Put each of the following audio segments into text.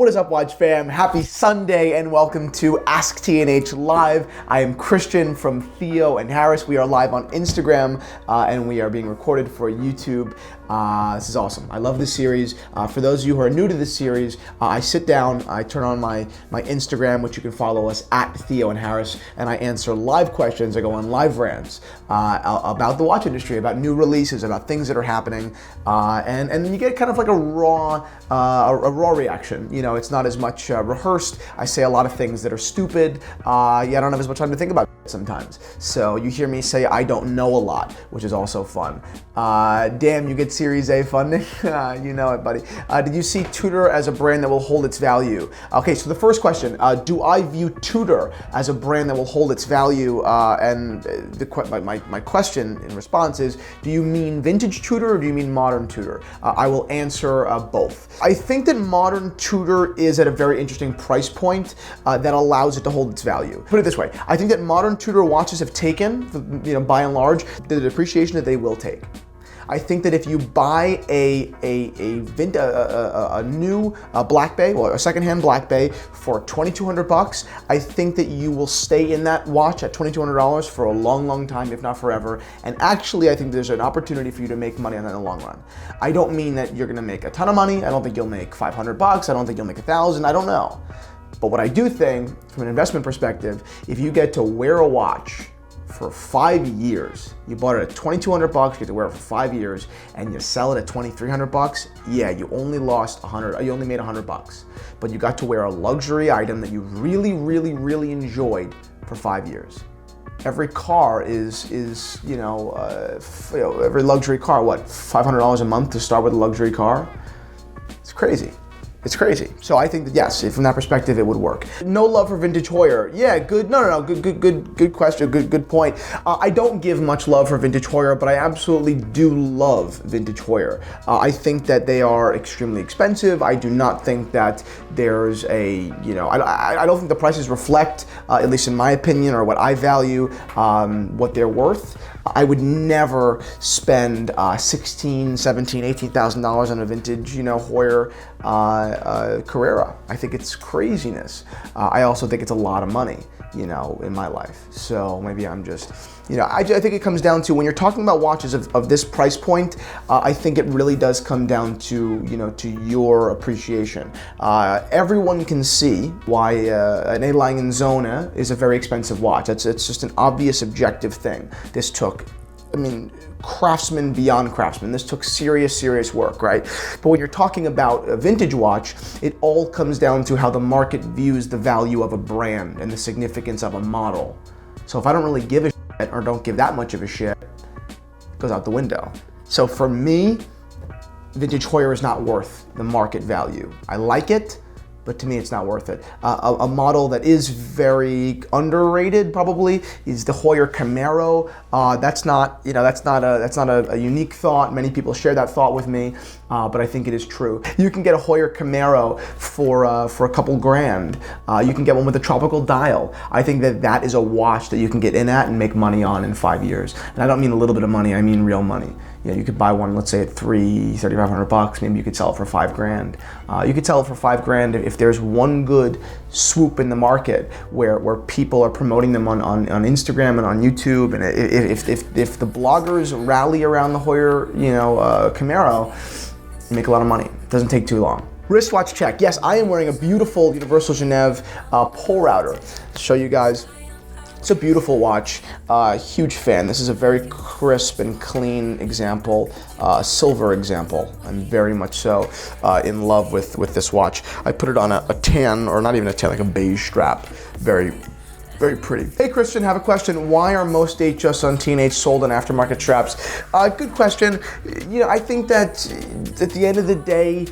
What is up, Watch fam? Happy Sunday and welcome to Ask T&H Live. I am Christian from Theo and Heuers. We are live on Instagram and we are being recorded for YouTube. This is awesome. I love this series. For those of you who are new to this series, I sit down, I turn on my Instagram, which you can follow us at Theo and Heuers, and I answer live questions. I go on live rants about the watch industry, about new releases, about things that are happening, and then you get kind of like a raw reaction. You know, it's not as much rehearsed. I say a lot of things that are stupid. I don't have as much time to think about it sometimes. So you hear me say I don't know a lot, which is also fun. Damn, you get Series A funding? You know it, buddy. Did you see Tudor as a brand that will hold its value? Okay, so the first question, do I view Tudor as a brand that will hold its value? And my question in response is, do you mean vintage Tudor or do you mean modern Tudor? I will answer both. I think that modern Tudor is at a very interesting price point that allows it to hold its value. Put it this way, I think that modern Tudor watches have taken, you know, by and large, the depreciation that they will take. I think that if you buy a new Black Bay, or a secondhand Black Bay for $2,200, I think that you will stay in that watch at $2,200 for a long, long time, if not forever. And actually, I think there's an opportunity for you to make money on that in the long run. I don't mean that you're gonna make a ton of money. I don't think you'll make $500. I don't think you'll make $1,000. I don't know. But what I do think, from an investment perspective, if you get to wear a watch for 5 years, you bought it at $2,200, you get to wear it for 5 years, and you sell it at $2,300, yeah, you only lost you only made $100, but you got to wear a luxury item that you really, really, really enjoyed for 5 years. Every car is every luxury car, what, $500 a month to start with a luxury car? It's crazy. It's crazy. So I think that yes, from that perspective, it would work. No love for vintage Heuer. Yeah, good. No. Good question. Good point. I don't give much love for vintage Heuer, but I absolutely do love vintage Heuer. I think that they are extremely expensive. I do not think that there's I don't think the prices reflect, at least in my opinion, or what I value, what they're worth. I would never spend $16,000, $17,000, $18,000 on a vintage, Heuer Carrera. I think it's craziness. I also think it's a lot of money, in my life. So maybe I'm just, I think it comes down to when you're talking about watches of this price point, I think it really does come down to, to your appreciation. Everyone can see why an A. Lange & Söhne is a very expensive watch. It's just an obvious objective thing. This took, craftsman beyond craftsman. This took serious work, right? But when you're talking about a vintage watch, it all comes down to how the market views the value of a brand and the significance of a model. So if I don't really give a shit or don't give that much of a shit, it goes out the window. So for me, vintage Heuer is not worth the market value. I like it, but to me, it's not worth it. A model that is very underrated probably is the Heuer Camaro. That's not a unique thought. Many people share that thought with me, but I think it is true. You can get a Heuer Camaro for a couple grand. You can get one with a tropical dial. I think that is a watch that you can get in at and make money on in 5 years. And I don't mean a little bit of money. I mean real money. You could buy one, let's say at $3,500. Maybe you could sell it for 5 grand. You could sell it for 5 grand if there's one good swoop in the market where people are promoting them on Instagram and on YouTube, and if the bloggers rally around the Heuer, Camaro, you make a lot of money. It doesn't take too long. Wristwatch check. Yes, I am wearing a beautiful Universal Genève pull router. I'll show you guys. It's a beautiful watch, huge fan. This is a very crisp and clean example, silver example. I'm very much so in love with this watch. I put it on a tan, or not even a tan, like a beige strap. Very pretty. Hey Christian, have a question. Why are most dates just on T&H sold on aftermarket straps? Good question. I think that at the end of the day,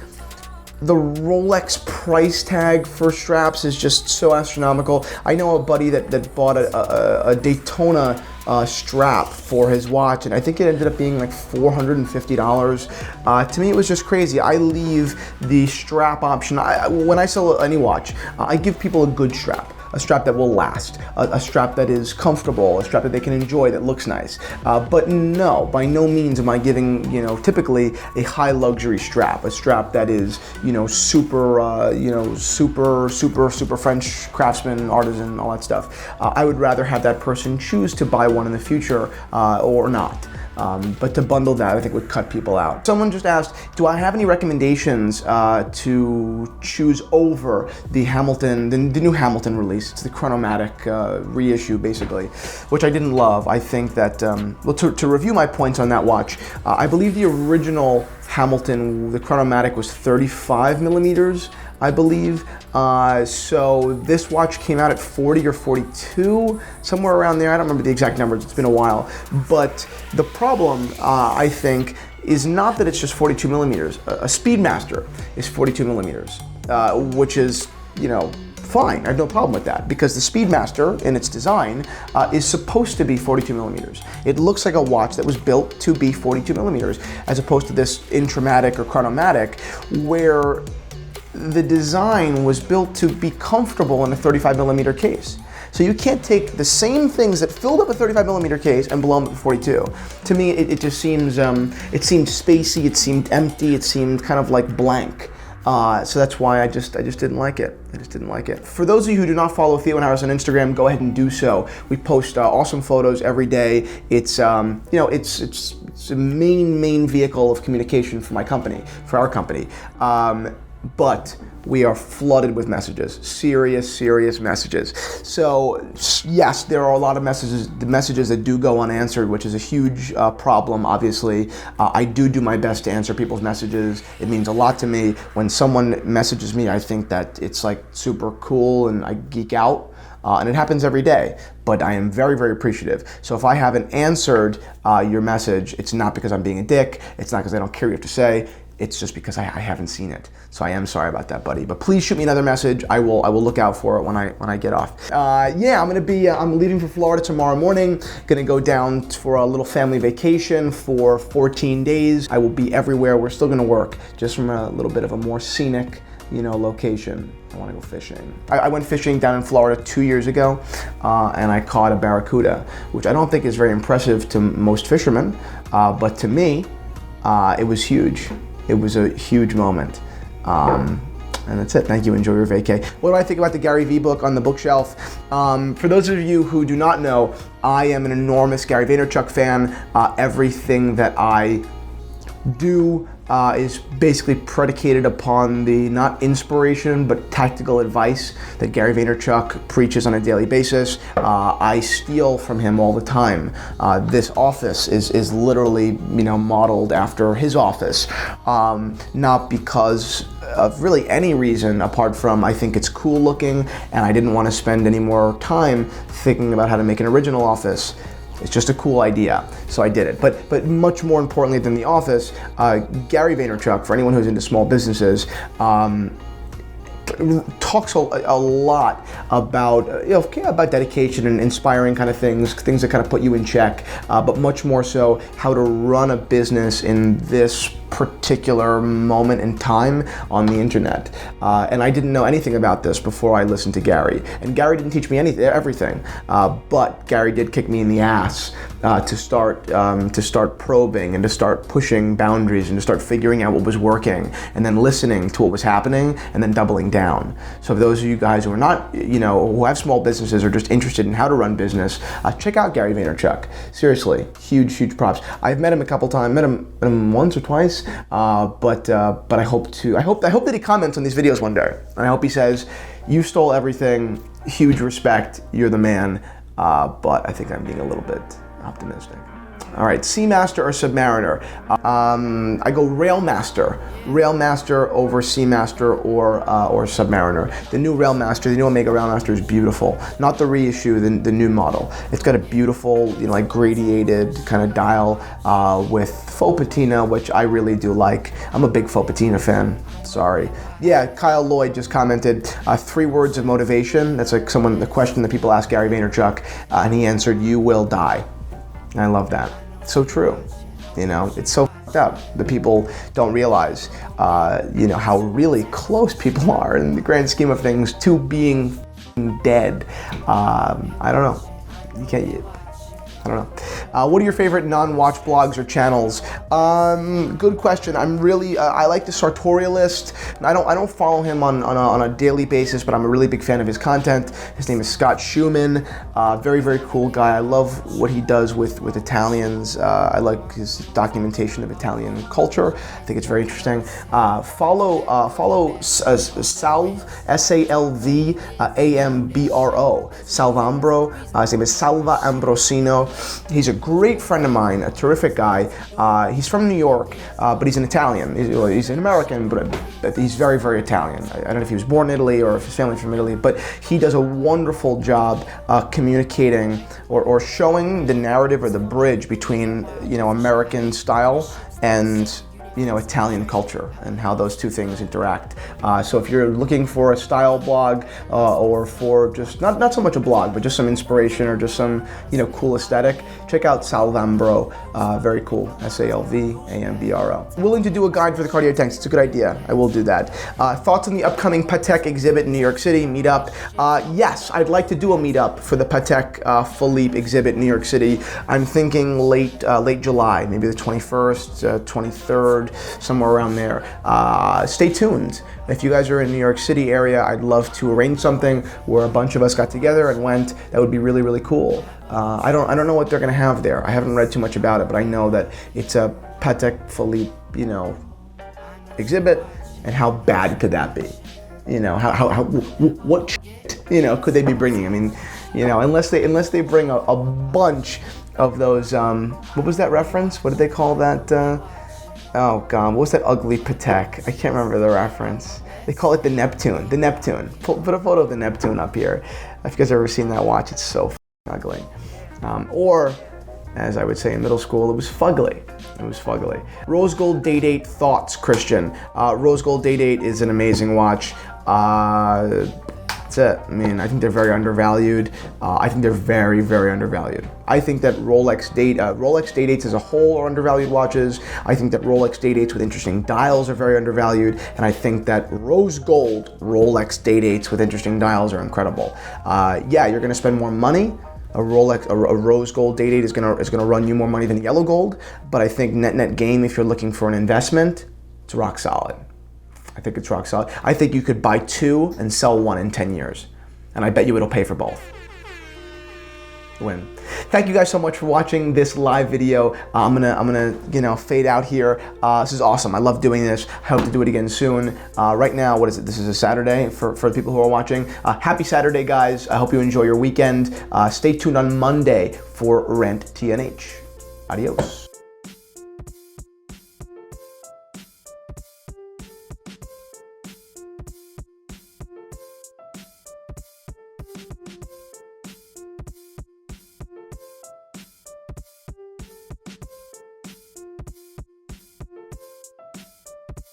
the Rolex price tag for straps is just so astronomical. I know a buddy that bought a Daytona strap for his watch, and I think it ended up being like $450. To me, it was just crazy. I leave the strap option. When I sell any watch, I give people a good strap. a strap that will last, a strap that is comfortable, a strap that they can enjoy, that looks nice. But no, by no means am I giving, typically a high luxury strap, a strap that is, super, super French craftsman, artisan, all that stuff. I would rather have that person choose to buy one in the future or not. But to bundle that, I think would cut people out. Someone just asked, do I have any recommendations to choose over the Hamilton, the new Hamilton release? It's the Chronomatic reissue, basically, which I didn't love. I think that, well, to review my points on that watch, I believe the original Hamilton, the Chronomatic, was 35 millimeters, I believe. So this watch came out at 40 or 42, somewhere around there. I don't remember the exact numbers, it's been a while. But the problem, I think, is not that it's just 42 millimeters. A Speedmaster is 42 millimeters, which is, fine. I have no problem with that, because the Speedmaster, in its design, is supposed to be 42 millimeters. It looks like a watch that was built to be 42 millimeters, as opposed to this Intramatic or Chronomatic, where the design was built to be comfortable in a 35 millimeter case. So you can't take the same things that filled up a 35 millimeter case and blow them up to 42. To me, it just seems, it seemed spacey, it seemed empty, it seemed kind of like blank. So that's why I just didn't like it. I just didn't like it. For those of you who do not follow Theo and Heuers on Instagram, go ahead and do so. We post awesome photos every day. It's it's a main vehicle of communication for my company, for our company. But we are flooded with messages, serious messages. So yes, there are a lot of messages that do go unanswered, which is a huge problem, obviously. I do my best to answer people's messages. It means a lot to me. When someone messages me, I think that it's like super cool and I geek out. And it happens every day, but I am very appreciative. So if I haven't answered your message, it's not because I'm being a dick, it's not because I don't care what you have to say, it's just because I haven't seen it. So I am sorry about that, buddy. But please shoot me another message. I will look out for it when I get off. Yeah, I'm leaving for Florida tomorrow morning. Gonna go down for a little family vacation for 14 days. I will be everywhere. We're still gonna work, just from a little bit of a more scenic, location. I want to go fishing. I went fishing down in Florida 2 years ago, and I caught a barracuda, which I don't think is very impressive to most fishermen, but to me, it was huge. It was a huge moment. And that's it. Thank you. Enjoy your vacay. What do I think about the Gary Vee book on the bookshelf? For those of you who do not know, I am an enormous Gary Vaynerchuk fan. Everything that I do is basically predicated upon the not inspiration but tactical advice that Gary Vaynerchuk preaches on a daily basis. I steal from him all the time. This office is literally modeled after his office, not because of really any reason apart from I think it's cool looking and I didn't want to spend any more time thinking about how to make an original office. It's just a cool idea, so I did it. But much more importantly than the office, Gary Vaynerchuk, for anyone who's into small businesses, talks a lot about about dedication and inspiring kind of things that kind of put you in check, but much more so how to run a business in this particular moment in time on the internet. And I didn't know anything about this before I listened to Gary. And Gary didn't teach me everything, but Gary did kick me in the ass to start probing and to start pushing boundaries and to start figuring out what was working and then listening to what was happening and then doubling down. So for those of you guys who are not, who have small businesses or just interested in how to run business, check out Gary Vaynerchuk. Seriously, huge props. I've met him a couple times, met him once or twice, but I hope that he comments on these videos one day, and I hope he says, "You stole everything. Huge respect. You're the man." But I think I'm being a little bit optimistic. All right, Seamaster or Submariner? I go Railmaster over Seamaster or Submariner. The new Railmaster, the new Omega Railmaster is beautiful. Not the reissue, the new model. It's got a beautiful, like gradiated kind of dial with faux patina, which I really do like. I'm a big faux patina fan. Sorry. Yeah, Kyle Lloyd just commented 3 words of motivation. That's like the question that people ask Gary Vaynerchuk, and he answered, "You will die." And I love that. So true. It's so fucked up that people don't realize, how really close people are in the grand scheme of things to being dead. I don't know. You can't. I don't know. What are your favorite non-watch blogs or channels? Good question. I'm really, I like the Sartorialist. I don't follow him on a daily basis, but I'm a really big fan of his content. His name is Scott Schumann. Very, very cool guy. I love what he does with Italians. I like his documentation of Italian culture. I think it's very interesting. Follow Salv, S-A-L-V, A-M-B-R-O, Salvambro. His name is Salva Ambrosino. He's a great friend of mine, a terrific guy. He's from New York, but he's an Italian. He's an American, but he's very, very Italian. I don't know if he was born in Italy or if his family's from Italy, but he does a wonderful job communicating or showing the narrative or the bridge between, American style and Italian culture and how those two things interact. So if you're looking for a style blog or for just not so much a blog, but just some inspiration or just some cool aesthetic, check out Salvambro. Very cool. S-A-L-V-A-M-B-R-O. Willing to do a guide for the Cartier tanks. It's a good idea. I will do that. Thoughts on the upcoming Patek exhibit in New York City meetup? Yes, I'd like to do a meetup for the Patek Philippe exhibit in New York City. I'm thinking late July, maybe the 21st, 23rd. Somewhere around there. Stay tuned. If you guys are in New York City area, I'd love to arrange something where a bunch of us got together and went. That would be really, really cool. I don't know what they're gonna have there. I haven't read too much about it, but I know that it's a Patek Philippe, exhibit, and how bad could that be? What could they be bringing? I mean, unless they bring a bunch of those. What was that reference? What did they call that? Oh God, what was that ugly Patek? I can't remember the reference. They call it the Neptune. The Neptune. Put a photo of the Neptune up here. If you guys have ever seen that watch, it's so ugly. Or, as I would say in middle school, it was fugly. It was fugly. Rose Gold Day Date thoughts, Christian. Rose Gold Day Date is an amazing watch. That's it. I mean, I think they're very undervalued. I think they're very, very undervalued. I think that Rolex Day Dates as a whole are undervalued watches. I think that Rolex Day Dates with interesting dials are very undervalued. And I think that rose gold Rolex Day Dates with interesting dials are incredible. Yeah, you're gonna spend more money. A rose gold day date is gonna run you more money than yellow gold. But I think net game, if you're looking for an investment, it's rock solid. I think it's rock solid. I think you could buy two and sell one in 10 years. And I bet you it'll pay for both. Win. Thank you guys so much for watching this live video. I'm gonna fade out here. This is awesome. I love doing this. I hope to do it again soon. Right now, what is it? This is a Saturday for the people who are watching. Happy Saturday, guys. I hope you enjoy your weekend. Stay tuned on Monday for Rent TNH. Adios.